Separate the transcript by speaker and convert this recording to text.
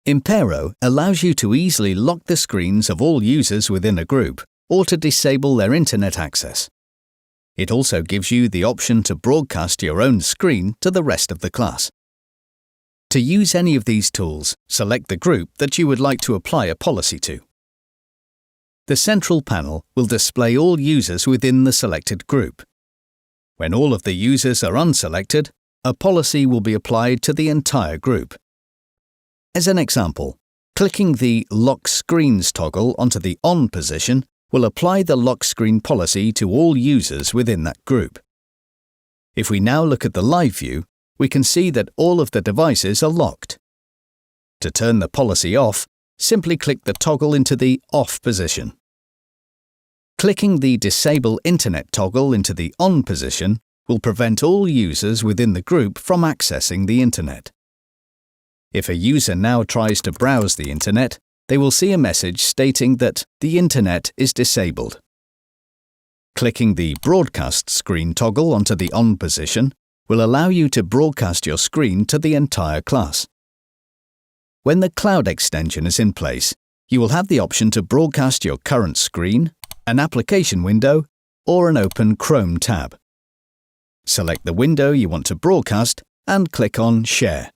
Speaker 1: Impero allows you to easily lock the screens of all users within a group or to disable their internet access. It also gives you the option to broadcast your own screen to the rest of the class. To use any of these tools, select the group that you would like to apply a policy to. The central panel will display all users within the selected group. When all of the users are unselected, a policy will be applied to the entire group. As an example, clicking the Lock Screens toggle onto the On position will apply the lock screen policy to all users within that group. If we now look at the live view, we can see that all of the devices are locked. To turn the policy off, simply click the toggle into the Off position. Clicking the Disable Internet toggle into the On position will prevent all users within the group from accessing the Internet. If a user now tries to browse the Internet, they will see a message stating that the Internet is disabled. Clicking the Broadcast Screen toggle onto the On position will allow you to broadcast your screen to the entire class. When the Cloud extension is in place, you will have the option to broadcast your current screen, an application window, or an open Chrome tab. Select the window you want to broadcast and click on Share.